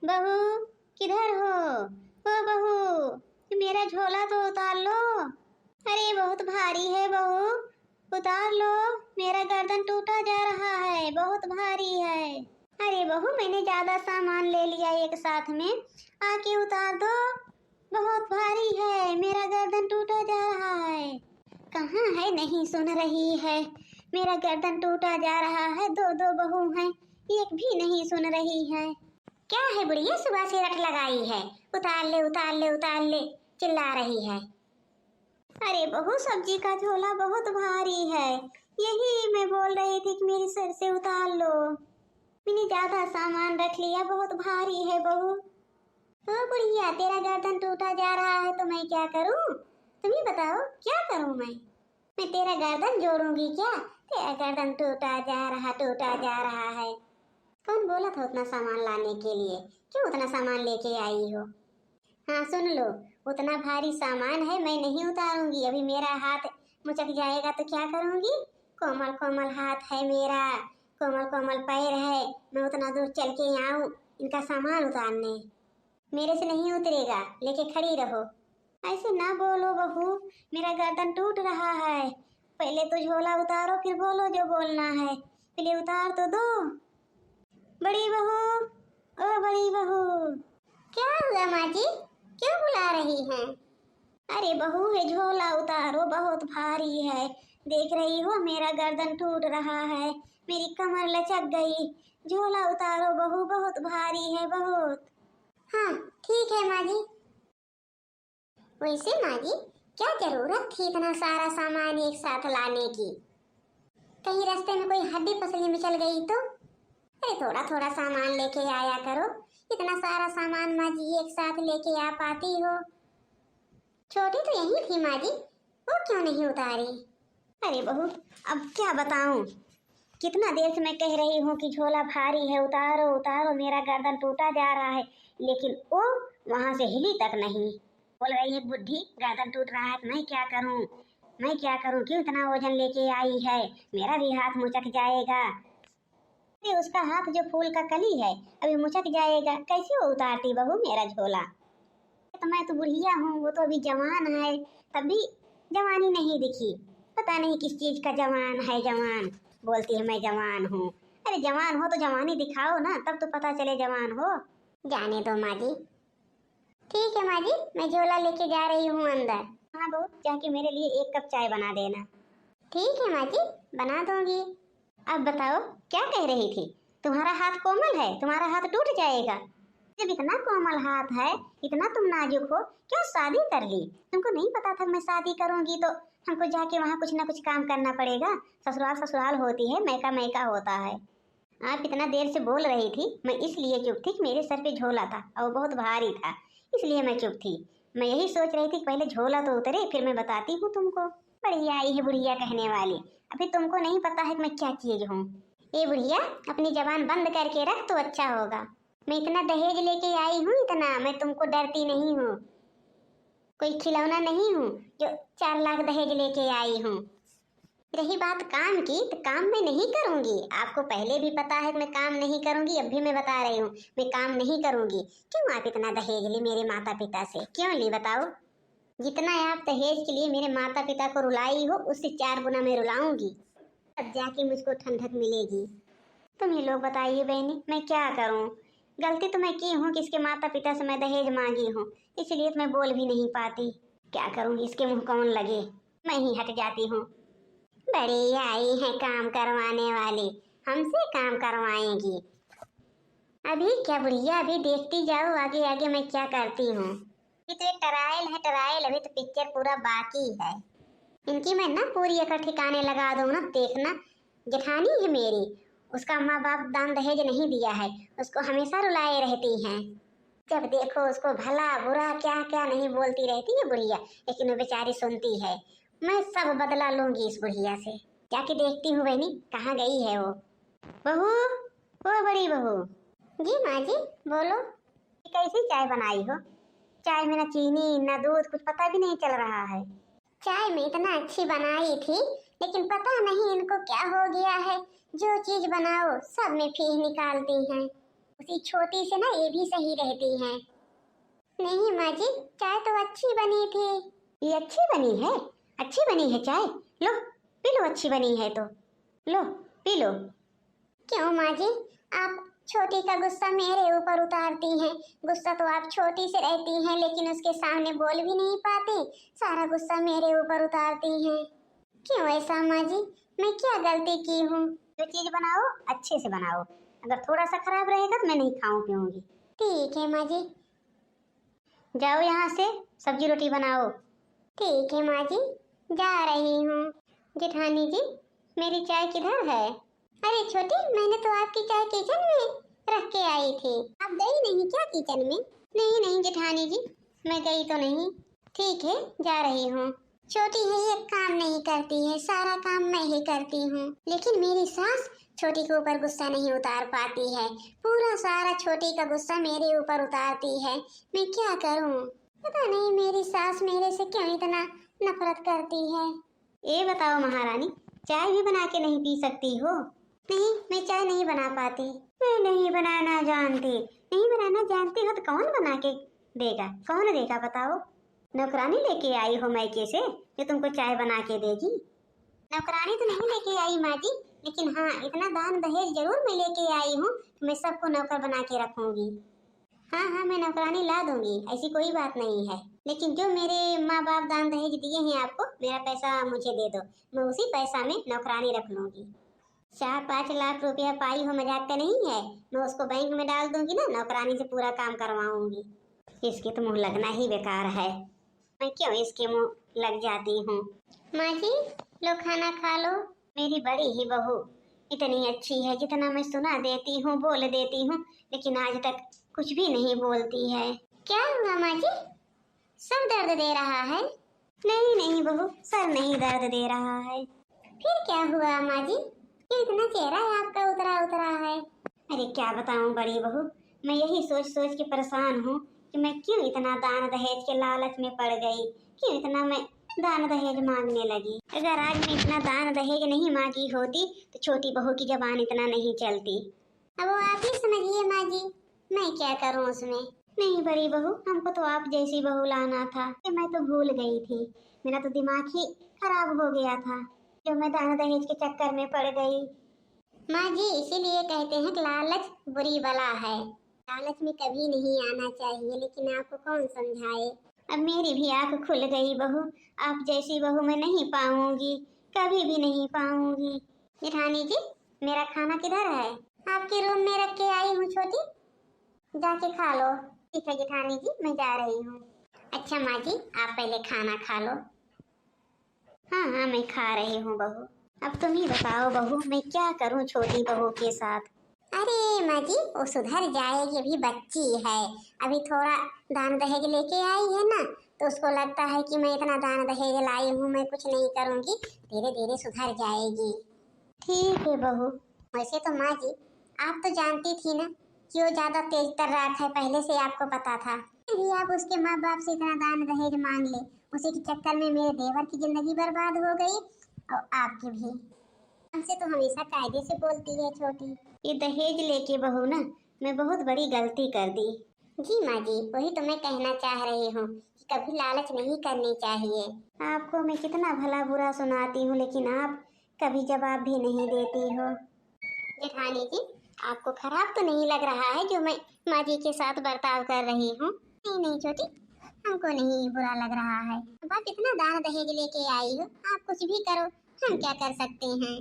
बहू, किधर हो? ओ बहू, मेरा झोला तो उतार लो। अरे बहुत भारी है बहू, उतार लो। मेरा गर्दन टूटा जा रहा है, बहुत भारी है। अरे बहू, मैंने ज्यादा सामान ले लिया एक साथ में, आके उतार दो। बहुत भारी है, मेरा गर्दन टूटा जा रहा है। कहाँ है, नहीं सुन रही है। मेरा गर्दन टूटा जा रहा है, दो दो बहू हैं, एक भी नहीं सुन रही है। क्या है बुढ़िया, सुबह से रट लगाई है, उतार ले उतार ले उतार ले चिल्ला रही है। अरे बहू, सब्जी का झोला बहुत भारी है, यही मैं बोल रही थी कि मेरे सर से उतार लो। मैंने ज्यादा सामान रख लिया, बहुत भारी है बहू। ओ बुढ़िया, तेरा गर्दन टूटा जा रहा है तो मैं क्या करूं? तुम ही बताओ, क्या करूं मैं तेरा गर्दन जोड़ूंगी क्या? तेरा गर्दन टूटा जा रहा है। कौन बोला था उतना सामान लाने के लिए? क्यों उतना सामान लेके आई हो? हाँ सुन लो, उतना भारी सामान है, मैं नहीं उतारूंगी। अभी मेरा हाथ मुचक जाएगा तो क्या करूंगी? कोमल कोमल हाथ है मेरा, कोमल कोमल पैर है, मैं उतना दूर चल के आऊं इनका सामान उतारने? मेरे से नहीं उतरेगा, लेके खड़ी रहो। ऐसे ना बोलो बहू, मेरा गर्दन टूट रहा है। पहले तो झोला उतारो, फिर बोलो जो बोलना है। पहले उतार तो दो। बड़ी बहू, ओ बड़ी बहू। क्या हुआ माँ जी, क्यों बुला रही हैं? अरे बहू, ये झोला उतारो, बहुत भारी है। देख रही हो मेरा गर्दन टूट रहा है, मेरी कमर लचक गई। झोला उतारो बहू, बहुत भारी है बहुत। हाँ ठीक है माँ जी। वैसे माँ जी, क्या जरूरत थी इतना सारा सामान एक साथ लाने की? कहीं रास्ते में कोई हड्डी पसली में चल गई तो? अरे थोड़ा थोड़ा सामान लेके आया करो। इतना सारा सामान माँ जी एक साथ लेके आ पाती हो? छोटी तो यही थी माँ जी, वो क्यों नहीं उतारी? अरे बहू, अब क्या बताऊं, कितना देर से मैं कह रही हूँ कि झोला भारी है, उतारो उतारो, मेरा गर्दन टूटा जा रहा है, लेकिन वो वहां से हिली तक नहीं। बोल रही है बुढ़ी, गर्दन टूट रहा है, मैं क्या करूं, मैं क्या करूं, क्यों इतना वजन लेके आई है, मेरा भी हाथ मुचक जाएगा। अरे उसका हाथ जो फूल का कली है, अभी मुचक जाएगा, कैसे वो उतारती बहू मेरा झोला? तो मैं तो बुढ़िया हूँ, वो तो अभी जवान है, तभी जवानी नहीं दिखी। पता नहीं किस चीज का जवान है, जवान बोलती है मैं जवान हूँ। अरे जवान हो तो जवानी दिखाओ ना, तब तो पता चले जवान हो। जाने दो माँ जी। ठीक है माँ जी, मैं झोला लेके जा रही हूँ अंदर। हाँ बहू, जाके मेरे लिए एक कप चाय बना देना। ठीक है माँ जी, बना दूंगी। अब बताओ, क्या कह रही थी? तुम्हारा हाथ कोमल है, तुम्हारा हाथ टूट जाएगा। जब इतना कोमल हाथ है, इतना तुम नाजुक हो, क्यों शादी कर ली? तुमको नहीं पता था मैं शादी करूंगी तो हमको जाके वहाँ कुछ ना कुछ काम करना पड़ेगा। ससुराल ससुराल होती है, मैका मैका होता है। आप इतना देर से बोल रही थी, मैं इसलिए चुप थी कि मेरे सर पे झोला था और बहुत भारी था, इसलिए मैं चुप थी। मैं यही सोच रही थी कि पहले झोला तो उतरे, फिर मैं बताती हूँ तुमको। बढ़िया आई है बुढ़िया कहने वाली, अभी तुमको नहीं पता है कि मैं क्या चीज हूँ। ये बुढ़िया, अपनी जबान बंद करके रख तो अच्छा होगा। मैं इतना दहेज लेके आई हूँ, इतना, मैं तुमको डरती नहीं हूँ, कोई खिलौना नहीं हूँ जो 4 लाख दहेज लेके आई हूँ। रही बात काम की, तो काम मैं नहीं करूंगी, आपको पहले भी पता है कि मैं काम नहीं करूंगी, अब भी मैं बता रही हूँ मैं काम नहीं करूंगी। क्यों आप इतना दहेज ली मेरे माता पिता से, क्यों ली बताओ? जितना आप दहेज के लिए मेरे माता पिता को रुलाई हो, उससे 4 गुना मैं रुलाऊंगी, तब जाके मुझको ठंडक मिलेगी। तुम ही लोग बताइए बहनी, मैं क्या करूं? गलती तो मैं की हूँ कि इसके माता पिता से मैं दहेज मांगी हूँ, इसलिए तो मैं बोल भी नहीं पाती। क्या करूँ, इसके मुंह कौन लगे, मैं ही हट जाती हूँ। बड़ी आई है काम करवाने वाली, हमसे काम करवाएंगी। अभी क्या बुढ़िया, अभी देखती जाओ आगे आगे मैं क्या करती हूँ। ये तो एक ट्रायल है, ट्रायल, अभी तो पिक्चर पूरा बाकी है। इनकी मैं ना पूरी एक ठिकाने लगा दूँ ना, देखना। जेठानी है मेरी, उसका माँ बाप दान दहेज नहीं दिया है, उसको हमेशा रुलाए रहती हैं। जब देखो उसको भला बुरा क्या क्या नहीं बोलती रहती है बुढ़िया, लेकिन वो बेचारी सुनती है। मैं सब बदला लूंगी इस बुढ़िया से। जाके देखती हूँ बहनी, कहाँ गई है वो। बहू, वो बड़ी बहू। जी माँ जी, बोलो। कैसी चाय बनाई हो? चाय में ना चीनी ना दूध, कुछ पता भी नहीं चल रहा है। चाय में इतना अच्छी बनाई थी, लेकिन पता नहीं इनको क्या हो गया है, जो चीज बनाओ सब में फीह निकालती हैं। उसी छोटी से ना ये भी सही रहती हैं। नहीं माँ जी, चाय तो अच्छी बनी थी। ये अच्छी बनी है? अच्छी बनी है चाय? लो पी लो, अच्छी बनी है तो लो पी लो। क्यों माँ जी, आप छोटी का गुस्सा मेरे ऊपर उतारती हैं? गुस्सा तो आप छोटी से रहती हैं, लेकिन उसके सामने बोल भी नहीं पाती, सारा गुस्सा मेरे ऊपर उतारती हैं। क्यों ऐसा माँ जी, मैं क्या गलती की हूँ? जो चीज बनाओ अच्छे से बनाओ, अगर थोड़ा सा खराब रहेगा तो मैं नहीं खाऊं पीऊंगी। ठीक है माँ जी। जाओ यहाँ से, सब्जी रोटी बनाओ। ठीक है माँ जी, जा रही हूँ। जेठानी जी, मेरी चाय किधर है? अरे छोटी, मैंने तो आपकी चाय किचन में रख के आई थी। आप गई नहीं क्या किचन में? नहीं नहीं जेठानी जी, मैं गई तो नहीं। ठीक है, जा रही हूँ। छोटी है, ये काम नहीं करती है, सारा काम मैं ही करती हूँ, लेकिन मेरी सास छोटी के ऊपर गुस्सा नहीं उतार पाती है। पूरा सारा छोटी का गुस्सा मेरे ऊपर उतारती है। मैं क्या करूँ? पता नहीं मेरी सास मेरे से क्यों इतना नफरत करती है। ये बताओ महारानी, चाय भी बना के नहीं पी सकती हो? नहीं, मैं चाय नहीं बना पाती। मैं नहीं बनाना जानती। नहीं बनाना जानती हो तो कौन बना के देगा? कौन देगा बताओ? नौकरानी लेके आई हो मायके से जो तुमको चाय बना के देगी? नौकरानी तो नहीं लेके आई माँ जी, लेकिन हाँ इतना दान दहेज जरूर मैं लेके आई हूँ। मैं सबको नौकर बना के रखूंगी। हाँ हाँ, मैं नौकरानी ला दूंगी, ऐसी कोई बात नहीं है। लेकिन जो मेरे माँ बाप दान दहेज दिए हैं आपको, मेरा पैसा मुझे दे दो, मैं उसी पैसा में नौकरानी रख लूंगी। 4-5 लाख रुपया पाई हो, मजाक का नहीं है। मैं उसको बैंक में डाल दूंगी ना, नौकरानी से पूरा काम करवाऊंगी। इसके तो मुंह लगना ही बेकार है, मैं क्यों इसके मुंह लग जाती हूँ। माँ जी, लो खाना खा लो। मेरी बड़ी ही बहू इतनी अच्छी है, जितना मैं सुना देती हूँ बोल देती हूँ, लेकिन आज तक कुछ भी नहीं बोलती है। क्या हुआ माँ जी, सर दर्द दे रहा है? नहीं नहीं बहू, सर नहीं दर्द दे रहा है। फिर क्या हुआ माँ जी, ये इतना चेहरा है आपका उतरा उतरा है? अरे क्या बताऊं बड़ी बहू, मैं यही सोच सोच के परेशान हूँ कि मैं क्यों इतना दान दहेज के लालच में पड़ गई, क्यों इतना मैं दान दहेज मांगने लगी। अगर आज मैं इतना दान दहेज नहीं मांगी होती तो छोटी बहू की जबान इतना नहीं चलती। अब वो आप ही समझिए माँ जी, मैं क्या करूँ उसमें। नहीं बड़ी बहू, हमको तो आप जैसी बहू लाना था, कि मैं तो भूल गई थी, मेरा तो दिमाग ही खराब हो गया था जो मैं दान दहेज के चक्कर में पड़ गई। माँ जी, इसीलिए कहते हैं कि लालच बुरी बला है, लालच में कभी नहीं आना चाहिए, लेकिन आपको कौन समझाए। अब मेरी भी आंख खुल गई बहू, आप जैसी बहू मैं नहीं पाऊंगी, कभी भी नहीं पाऊंगी। जेठानी जी, मेरा खाना किधर है? आपके रूम में रख के आई हूँ छोटी, जाके खा लो। ठीक है जेठानी जी, मैं जा रही हूँ। अच्छा माँ जी, आप पहले खाना खा लो। हाँ हाँ, मैं खा रही हूँ बहू। अब तुम ही बताओ बहू, मैं क्या करूँ छोटी बहू के साथ? अरे माँ जी, वो सुधर जाएगी, अभी बच्ची है, अभी थोड़ा दान दहेज लेके आई है ना, तो उसको लगता है कि मैं इतना दान दहेज लाई हूँ, मैं कुछ नहीं करूँगी, धीरे धीरे सुधर जाएगी। ठीक है बहू। वैसे तो माँ जी, आप तो जानती थी ना कि वो ज्यादा तेज तर्राक है, पहले से आपको पता था। यदि आप उसके माँ बाप से इतना दान दहेज मांग ले, उसी के चक्कर में मेरे देवर की जिंदगी बर्बाद हो गई और आपकी भी। हमसे तो हमेशा कायदे से बोलती है छोटी। ये दहेज लेके बहू ना, मैं बहुत बड़ी गलती कर दी। जी माँ जी, वही तो मैं कहना चाह रही हूँ कि कभी लालच नहीं करनी चाहिए। आपको मैं कितना भला बुरा सुनाती हूँ, लेकिन आप कभी जवाब भी नहीं देती हो। जेठानी जी, आपको खराब तो नहीं लग रहा है जो मैं माँ जी के साथ बर्ताव कर रही हूँ? नहीं नहीं छोटी, हमको नहीं बुरा लग रहा है। अब आप इतना दान दहेज लेके आई हो, आप कुछ भी करो, हम क्या कर सकते हैं।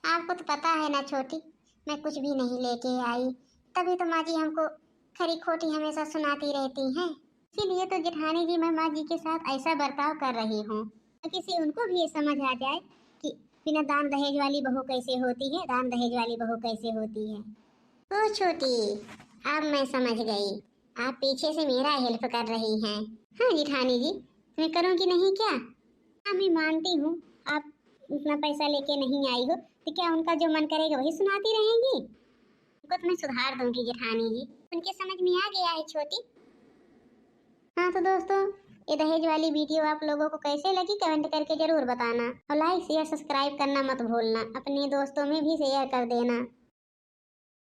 आपको तो पता है ना छोटी, मैं कुछ भी नहीं लेके आई, तभी तो माँ जी हमको खरी खोटी हमेशा सुनाती रहती हैं। इसीलिए तो जेठानी जी, मैं माँ जी के साथ ऐसा बर्ताव कर रही हूँ, ताकि से उनको भी ये समझ आ जाए कि बिना दान दहेज वाली बहू कैसे होती है, दान दहेज वाली बहू कैसे होती है। ओ छोटी, अब मैं समझ गई, आप पीछे से मेरा हेल्प कर रही हैं। हाँ जेठानी जी, मैं करूँगी नहीं क्या? हाँ मैं मानती हूँ, आप उतना पैसा लेके नहीं आई हो, तो क्या उनका जो मन करेगा वही सुनाती रहेंगी? उनको तो मैं सुधार दूंगी जेठानी जी, उनके समझ में आ गया है छोटी। हाँ तो दोस्तों, ये दहेज वाली वीडियो आप लोगों को कैसे लगी कमेंट करके जरूर बताना, और लाइक शेयर सब्सक्राइब करना मत भूलना, अपने दोस्तों में भी शेयर कर देना।